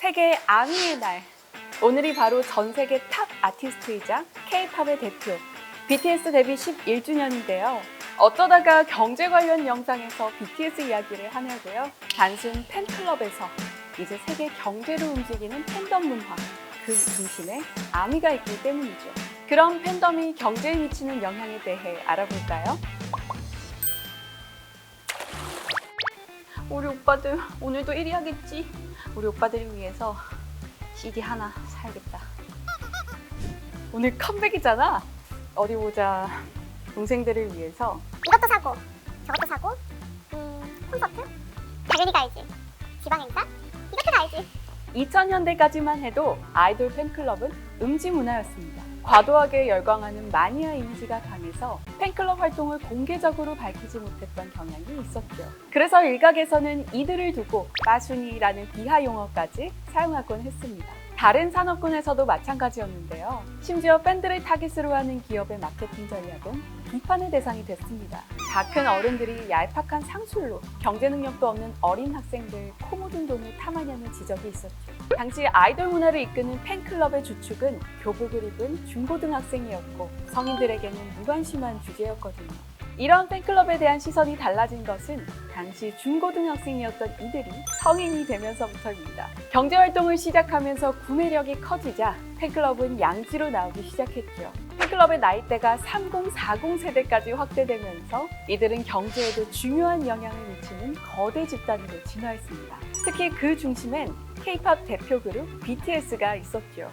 세계 아미의 날. 오늘이 바로 전 세계 탑 아티스트이자 K-팝의 대표 BTS 데뷔 11주년인데요. 어쩌다가 경제 관련 영상에서 BTS 이야기를 하냐고요? 단순 팬클럽에서 이제 세계 경제로 움직이는 팬덤 문화, 그 중심에 아미가 있기 때문이죠. 그럼 팬덤이 경제에 미치는 영향에 대해 알아볼까요? 우리 오빠들 오늘도 1위 하겠지? 우리 오빠들을 위해서 CD 하나 사야겠다. 오늘 컴백이잖아. 어디 보자. 동생들을 위해서 이것도 사고 저것도 사고 콘서트? 당연히 가야지. 지방 행사? 이것도 가야지. 2000년대까지만 해도 아이돌 팬클럽은 음지 문화였습니다. 과도하게 열광하는 마니아 이미지가 강해서 팬클럽 활동을 공개적으로 밝히지 못했던 경향이 있었죠. 그래서 일각에서는 이들을 두고 빠순이라는 비하 용어까지 사용하곤 했습니다. 다른 산업군에서도 마찬가지였는데요. 심지어 팬들을 타깃으로 하는 기업의 마케팅 전략은 비판의 대상이 됐습니다. 다 큰 어른들이 얄팍한 상술로 경제 능력도 없는 어린 학생들 코 묻은 돈을 탐하냐는 지적이 있었죠. 당시 아이돌 문화를 이끄는 팬클럽의 주축은 교복을 입은 중고등학생이었고 성인들에게는 무관심한 주제였거든요. 이런 팬클럽에 대한 시선이 달라진 것은 당시 중고등학생이었던 이들이 성인이 되면서부터입니다. 경제활동을 시작하면서 구매력이 커지자 팬클럽은 양지로 나오기 시작했죠. 팬클럽의 나이대가 30, 40 세대까지 확대되면서 이들은 경제에도 중요한 영향을 미치는 거대 집단으로 진화했습니다. 특히 그 중심엔 K-팝 대표 그룹 BTS가 있었죠.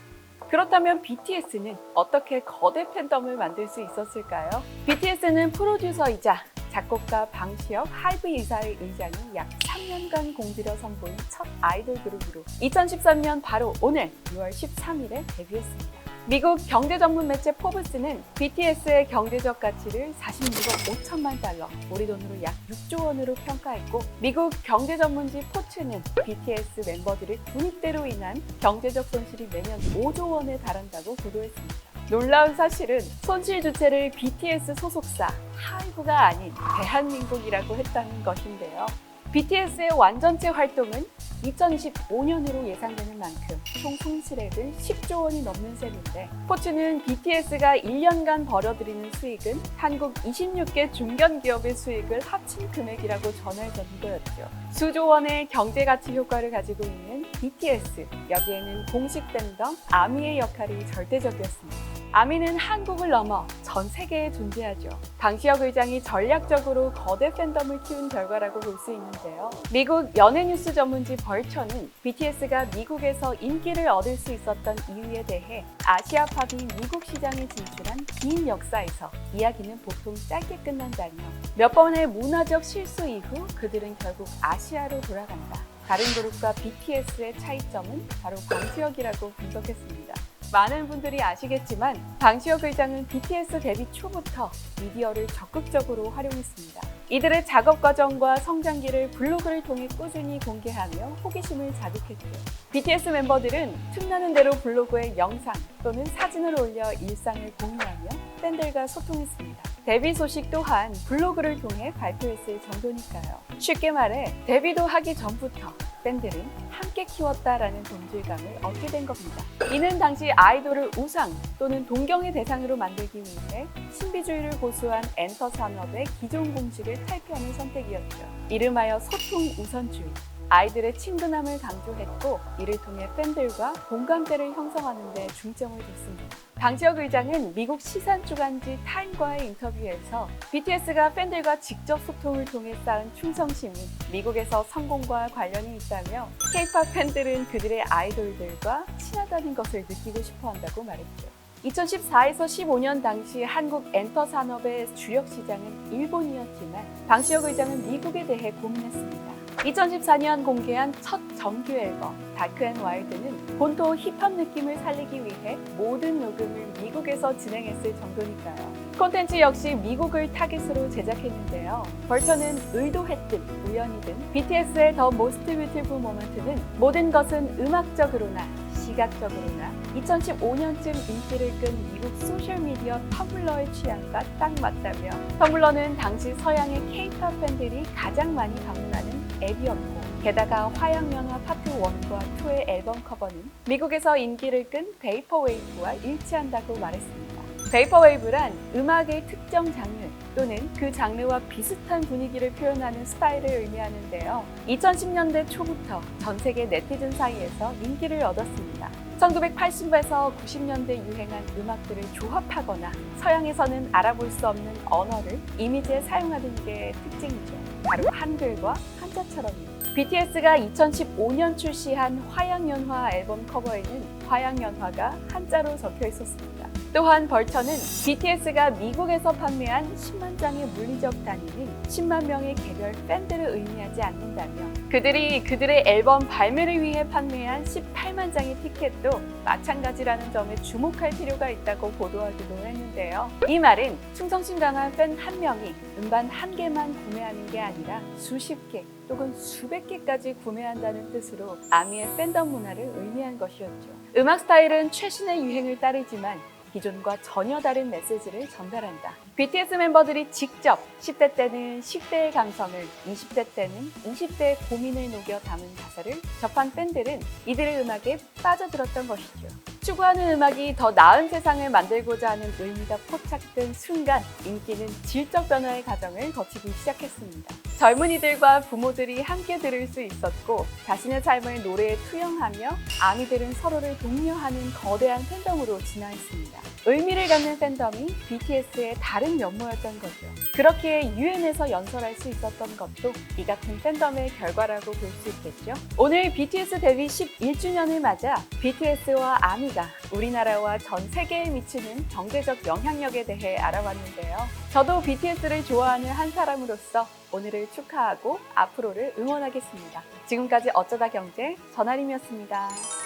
그렇다면 BTS는 어떻게 거대 팬덤을 만들 수 있었을까요? BTS는 프로듀서이자 작곡가 방시혁, 하이브 이사의 의장이 약 3년간 공들여 선보인 첫 아이돌 그룹으로 2013년 바로 오늘 6월 13일에 데뷔했습니다. 미국 경제 전문 매체 포브스는 BTS의 경제적 가치를 46억 5천만 달러, 우리 돈으로 약 6조 원으로 평가했고, 미국 경제 전문지 포츠는 BTS 멤버들의 군입대로 인한 경제적 손실이 매년 5조 원에 달한다고 보도했습니다. 놀라운 사실은 손실 주체를 BTS 소속사 하이브가 아닌 대한민국이라고 했다는 것인데요. BTS의 완전체 활동은 2025년으로 예상되는 만큼 총 손실액은 10조 원이 넘는 셈인데, 포츠는 BTS가 1년간 벌어들이는 수익은 한국 26개 중견기업의 수익을 합친 금액이라고 전할 정도였죠. 수조 원의 경제 가치 효과를 가지고 있는 BTS, 여기에는 공식 팬덤 아미의 역할이 절대적이었습니다. 아미는 한국을 넘어 전 세계에 존재하죠. 방시혁 의장이 전략적으로 거대 팬덤을 키운 결과라고 볼 수 있는데요. 미국 연예뉴스 전문지 벌처는 BTS가 미국에서 인기를 얻을 수 있었던 이유에 대해 아시아팝이 미국 시장에 진출한 긴 역사에서 이야기는 보통 짧게 끝난다며, 몇 번의 문화적 실수 이후 그들은 결국 아시아로 돌아간다. 다른 그룹과 BTS의 차이점은 바로 방시혁이라고 분석했습니다. 많은 분들이 아시겠지만 방시혁 의장은 BTS 데뷔 초부터 미디어를 적극적으로 활용했습니다. 이들의 작업 과정과 성장기를 블로그를 통해 꾸준히 공개하며 호기심을 자극했죠. BTS 멤버들은 틈나는 대로 블로그에 영상 또는 사진을 올려 일상을 공유하며 팬들과 소통했습니다. 데뷔 소식 또한 블로그를 통해 발표했을 정도니까요. 쉽게 말해 데뷔도 하기 전부터 팬들은 함께 키웠다라는 동질감을 얻게 된 겁니다. 이는 당시 아이돌을 우상 또는 동경의 대상으로 만들기 위해 신비주의를 고수한 엔터 산업의 기존 공식을 탈피하는 선택이었죠. 이름하여 소통 우선주의. 아이들의 친근함을 강조했고, 이를 통해 팬들과 공감대를 형성하는 데 중점을 뒀습니다. 방시혁 의장은 미국 시산 주간지 타임과의 인터뷰에서 BTS가 팬들과 직접 소통을 통해 쌓은 충성심이 미국에서 성공과 관련이 있다며, K-팝 팬들은 그들의 아이돌들과 친하다는 것을 느끼고 싶어 한다고 말했죠. 2014에서 15년 당시 한국 엔터 산업의 주력 시장은 일본이었지만 방시혁 의장은 미국에 대해 고민했습니다. 2014년 공개한 첫 정규 앨범 다크 앤 와일드는 본토 힙합 느낌을 살리기 위해 모든 녹음을 미국에서 진행했을 정도니까요. 콘텐츠 역시 미국을 타깃으로 제작했는데요. 벌처는 의도했든 우연이든 BTS의 더 모스트 뷰티풀 모먼트는 모든 것은 음악적으로나 시각적으로나 2015년쯤 인기를 끈 미국 소셜미디어 텀블러의 취향과 딱 맞다며, 텀블러는 당시 서양의 K-팝 팬들이 가장 많이 방문하는 앱이었고 게다가 화양연화 파트 1과 2의 앨범 커버는 미국에서 인기를 끈 베이퍼웨이브와 일치한다고 말했습니다. 베이퍼웨이브란 음악의 특정 장르 또는 그 장르와 비슷한 분위기를 표현하는 스타일을 의미하는데요. 2010년대 초부터 전 세계 네티즌 사이에서 인기를 얻었습니다. 1980에서 90년대 유행한 음악들을 조합하거나 서양에서는 알아볼 수 없는 언어를 이미지에 사용하는 게 특징이죠. 바로 한글과 한자처럼요. BTS가 2015년 출시한 화양연화 앨범 커버에는 화양연화가 한자로 적혀 있었습니다. 또한 벌처는 BTS가 미국에서 판매한 10만 장의 물리적 단위는 10만 명의 개별 팬들을 의미하지 않는다며 그들이 그들의 앨범 발매를 위해 판매한 18만 장의 티켓도 마찬가지라는 점에 주목할 필요가 있다고 보도하기도 했는데요. 이 말은 충성심 강한 팬 한 명이 음반 한 개만 구매하는 게 아니라 수십 개 또는 수백 개까지 구매한다는 뜻으로 아미의 팬덤 문화를 의미한 것이었죠. 음악 스타일은 최신의 유행을 따르지만 기존과 전혀 다른 메시지를 전달한다. BTS 멤버들이 직접 10대 때는 10대의 감성을, 20대 때는 20대의 고민을 녹여 담은 가사를 접한 팬들은 이들의 음악에 빠져들었던 것이죠. 추구하는 음악이 더 나은 세상을 만들고자 하는 의미가 포착된 순간 인기는 질적 변화의 과정을 거치기 시작했습니다. 젊은이들과 부모들이 함께 들을 수 있었고 자신의 삶을 노래에 투영하며 아미들은 서로를 독려하는 거대한 팬덤으로 진화했습니다. 의미를 갖는 팬덤이 BTS의 다른 면모였던 거죠. 그렇기에 유엔에서 연설할 수 있었던 것도 이 같은 팬덤의 결과라고 볼 수 있겠죠. 오늘 BTS 데뷔 11주년을 맞아 BTS와 아미가 우리나라와 전 세계에 미치는 경제적 영향력에 대해 알아봤는데요. 저도 BTS를 좋아하는 한 사람으로서 오늘을 축하하고 앞으로를 응원하겠습니다. 지금까지 어쩌다 경제 전아림이었습니다.